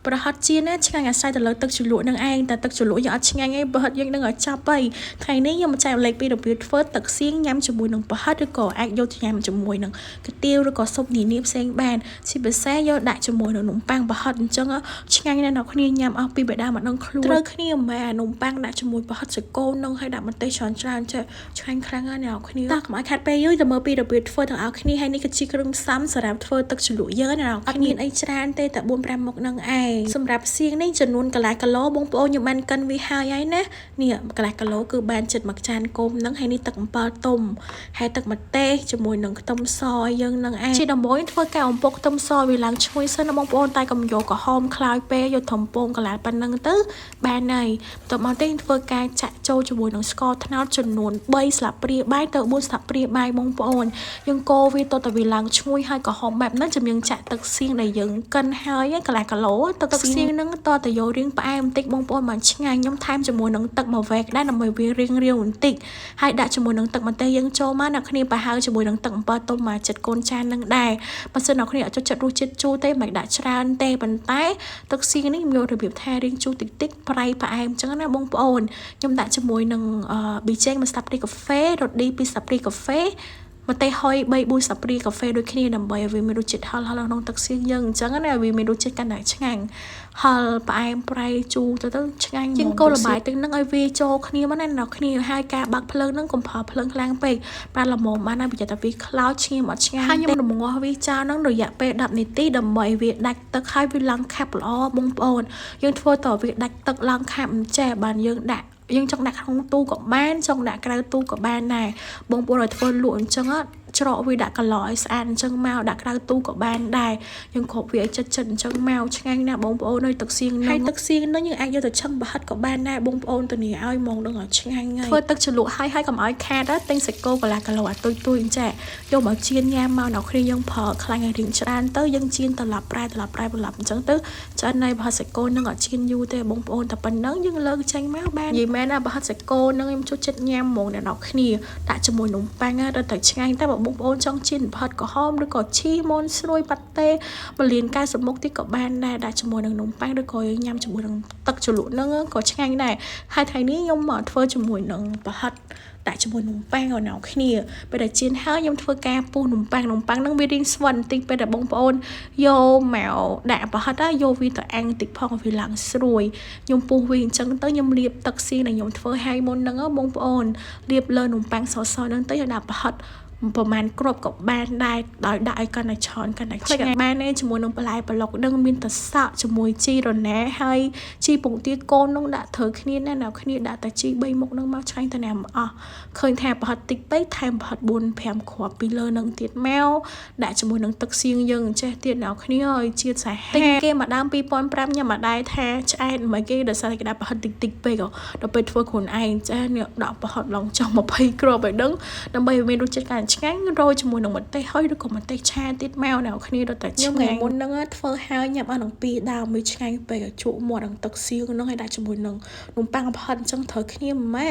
ប្រហិតចៀនណាឆ្ងាញ់អាស្រ័យទៅលើទឹកជ្រលក់នឹងឯងតែទឹកជ្រលក់យើងអត់ឆ្ងាញ់ឯងប្រហិតយើងនឹងឲ្យចាប់ហើយថ្ងៃនេះខ្ញុំមកចែករំលែកពីរបៀបធ្វើទឹកសៀងញ៉ាំជាមួយនឹងប្រហិតឬក៏អាចយកទៅញ៉ាំជាមួយនឹងកាទៀវឬក៏ស៊ុបនានាផ្សេងបានជាពិសេសយកដាក់ជាមួយនឹងនំប៉័ងប្រហិតអញ្ចឹងឆ្ងាញ់ណាស់អ្នកគ្នាញ៉ាំអស់ពីបេដាមកដឹងខ្លួនត្រូវគ្នាម៉ែនំប៉័ងដាក់ជាមួយប្រហិតសាកូននឹងឲ្យដាក់ម្ទេសច្រើនចេះឆ្ងាញ់ខ្លាំងណាស់អ្នកគ្នាតោះកុំឲ្យខាត់ពេលយូរទៅមើលពីរបៀបធ្វើទាំងអស់គ្នាហើយនេះគឺជាគ្រឿងផ្សំសម្រាប់ធ្វើទឹកជ្រលក់យើងណាអត់មានអីច្រើនទេតែ 4-5 មុខនឹងឯងសម្រាប់សៀងនេះចំនួនកន្លះគីឡូបងប្អូនខ្ញុំបានកិនវាហើយណានេះកន្លះគីឡូគឺបានចិត្តមួយចានគោមនឹងហើយនេះទឹកអំពិលទុំហើយទឹកម្ទេសជាមួយនឹងខ្ទឹមសយើងនឹងឯងជាដំបូងធ្វើការអំពុកខ្ទឹមសវាឡើងឈ្ងុយសិនណាបងប្អូនតែកុំយកក្រហមខ្លោចពេកយកធំពងកន្លះប៉ុណ្ណឹងទៅបានហើយបន្ទាប់មកទេធ្វើការចាក់ចូលជាមួយនឹងស្ករត្នោតចំនួន3ស្លាបព្រាបាយទៅ4ស្លាបព្រាបាយបងប្អូនយើងកូរវាទៅតែវាឡើងឈ្ងុយហើយក្រហមបែបហ្នឹងចាំយើងចាក់ទឹកសៀងដែលយើងកិនហើយកន្លះគីឡូទឹកសៀងហ្នឹងតទៅយករៀងផ្អែមបន្តិចបងប្អូនបានឆ្ងាញ់ខ្ញុំថែមជាមួយនឹងទឹកមកវែកដែរដើម្បីវារៀងរាវបន្តិចហើយដាក់ជាមួយនឹងទឹកម្ទេសយើងចូលមកអ្នកគ្នាប្រហែលជាមួយនឹងទឹកអំពិលទុំមកចិត្តកូនចាននឹងដែរបើសិនអ្នកគ្នាអត់ចូលចិត្តរសជាតិជូរទេមិនដាក់ច្រើនទេប៉ុន្តែទឹកសៀងនេះខ្ញុំយករបៀបថារៀងជូរតិចតិចប្រៃផ្អែមអញ្ចឹងណាបងប្អូនខ្ញុំដាក់ជាមួយនឹងប៊ីចេង1ស្លាបព្រាកាហ្វេរ៉ូឌី2ស្លាបព្រាកាហ្វេម្ទេសហុយ3-4ស្លាបព្រាកាហ្វេដូចគ្នាដើម្បីឲ្យវាមានរសជាតិហឹរក្នុងទឹកសៀងយើងអញ្ចឹងណាវាមានរសជាតិកាន់តែឆ្ងាញ់ហឹរផ្អែមប្រៃជូរទៅឆ្ងាញ់ជាងកូរល្បាយទឹកហ្នឹងឲ្យវាចូលគ្នាមកណាអ្នកគ្នាហើយការបាក់ភ្លើងហ្នឹងកុំប្រើភ្លើងខ្លាំងពេកបានល្មមបានហើយប្រយ័ត្នតែវាខ្លោចឈាមអត់ឆ្ងាញ់ហើយខ្ញុំរំងាស់វាចោលហ្នឹងរយៈពេល10នាទីដើម្បីវាដាច់ទឹកហើយវាឡើងខាប់ល្អបងប្អូនយើងធ្វើតើវាដាច់ទឹកឡើងខាប់អញ្ចេះបានយើងចង់ដាក់ក្នុងទូក៏បានចង់ដាក់ក្រៅទូក៏បានដែរបងប្អូនឲ្យធ្វើលក់អញ្ចឹងច្រកវាដាក់កន្លឲ្យស្អាតអញ្ចឹងមកដាក់ក្រៅទូក៏បានដែរយើងគ្របវាឲ្យចិត្តអញ្ចឹងមកឆ្ងាញ់ណាស់បងប្អូនអើយទឹកសៀងហ្នឹងហើយទឹកសៀងហ្នឹងយើងអាចយកទៅឆឹងប្រហិតក៏បានដែរបងប្អូនទៅនេះឲ្យហ្មងដឹងឲ្យឆ្ងាញ់ហើយធ្វើទឹកជ្រលក់ហើយកុំឲ្យខាតទិញសាច់គោកន្លះគីឡូអាទុយអញ្ចឹងយកមកចៀនញ៉ាំមកដល់គ្នាយើងប្រើខ្លាញ់ឲ្យរៀងច្រើនទៅយើងចៀនត្រឡប់ប្រែបន្លាប់អញ្ចឹងទៅឆ្អិនហើយប្រហិតសាច់គោហ្នឹងអត់ចៀនយូរទេបងប្អូនតែប៉ុណ្្នឹងយើងលើកចេញមកបាននិយាយមែនណាប្រហិតសាច់គោហ្នឹងខ្ញុំចូលចិត្តញ៉ាំហ្មងអ្នកនរគ្នាដាក់ជាមួយនំប៉័ងរត់តែឆ្ងាញ់តែបើបងប្អូនចង់ចៀនប្រហិតក្រហមឬក៏ឈីម៉ូនស្រួយប៉ាតេបលៀន90មុខទៀតក៏បានដែរដាក់ជាមួយនឹងនំប៉័ងឬក៏យើងញ៉ាំជាមួយនឹងទឹកជ្រលក់ហ្នឹងក៏ឆ្ងាញ់ដែរហើយថ្ងៃនេះខ្ញុំមកធ្វើជាមួយនឹងប្រហិតដាក់ជាមួយនំប៉័ងឲ្យអ្នកគ្នាពេលដែលចៀនហើយខ្ញុំធ្វើការពុះនំប៉័ងហ្នឹងវារៀងស្វិនបន្តិចពេលដែលបងប្អូនយកមកដាក់ប្រហិតយកវាទៅអាំងបន្តិចផងវាឡើងស្រួយខ្ញុំពុះវាអញ្ចឹងទៅខ្ញុំលាបទឹកសៀងដែលខ្ញុំធ្វើហើយមុនហ្នឹងបងប្អូនលាបលើនំប៉័ងសហ្នឹងទៅយកដាក់ប្រហិតប្រហែលគ្រាប់ក៏បានដែរដោយដាក់ឲ្យកាន់តែឆនកាន់តែឆ្ងាញ់បានទេជាមួយនឹងបន្លែប្លុកដឹងមានតសក់ជាមួយជីរណាហើយជីពងទាកូននោះដាក់ត្រូវគ្នាណាអ្នកគ្នាដាក់តែជី3មុខនឹងមកឆ្ងាញ់តែណាអស់ឃើញថាប្រហិតតិចពេកថែមប្រហិត4-5គ្រាប់ពីលើនឹងទៀតមកដាក់ជាមួយនឹងទឹកសៀងយើងចេះទៀតអ្នកគ្នាឲ្យជាតិសាហាវទិញគេមកដើម2005ញ៉ាំមកដែរថាឆ្អែតមិនគេដោយសារតែគេដាក់ប្រហិតតិចពេកដល់ពេលធ្វើខ្លួនឯងចានេះដាក់ប្រហិតឡើងចង់20គ្រាប់ឲ្យដឹងដើម្បីឲ្យមានរសជាតិកាន់ឆ្ងាញ់រោយជាមួយនឹងម្ទេសហើយឬក៏ម្ទេសឆាទៀតមកអ្នកគ្នារត់តែឆ្ងាញ់មុនហ្នឹងធ្វើហើយញ៉ាំអស់នឹង2ដើមមួយឆ្ងាញ់ពេកជក់មាត់នឹងទឹកសៀងហ្នឹងឲ្យដាក់ជាមួយនឹងនំប៉័ងប្រហិតអញ្ចឹងត្រូវគ្នាម៉ែ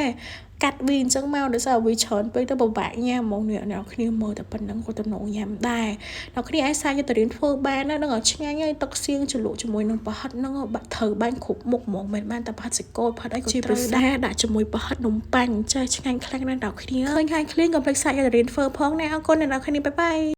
កាត់វាអញ្ចឹងមកដោយសារវាច្រើនពេកទៅពិបាកញ៉ាំហ្មងអ្នកគ្នាមើលតែប៉ុណ្្នឹងក៏ទំនងញ៉ាំដែរអ្នកគ្នាអាចសាយកទៅរៀនធ្វើបានណានឹងឲ្យឆ្ងាញ់ហើយទឹកសៀងជ្រលក់ជាមួយនឹងប្រហិតហ្នឹងបាក់ត្រូវបានគ្រប់មុខហ្មងមិនបានតែប្រហិតសាច់គោប្រហិតអីក៏ត្រូវដែរដាក់ជាមួយប្រហិតនំប៉័ងចេះឆ្ងាញ់ខ្លាំងណាស់អ្នកគ្នាឃើញខាងឃ្លៀងកុំភ្លេចសាយកទៅរៀនធ្វើផងណាអរគុណអ្នកគ្នាបាយ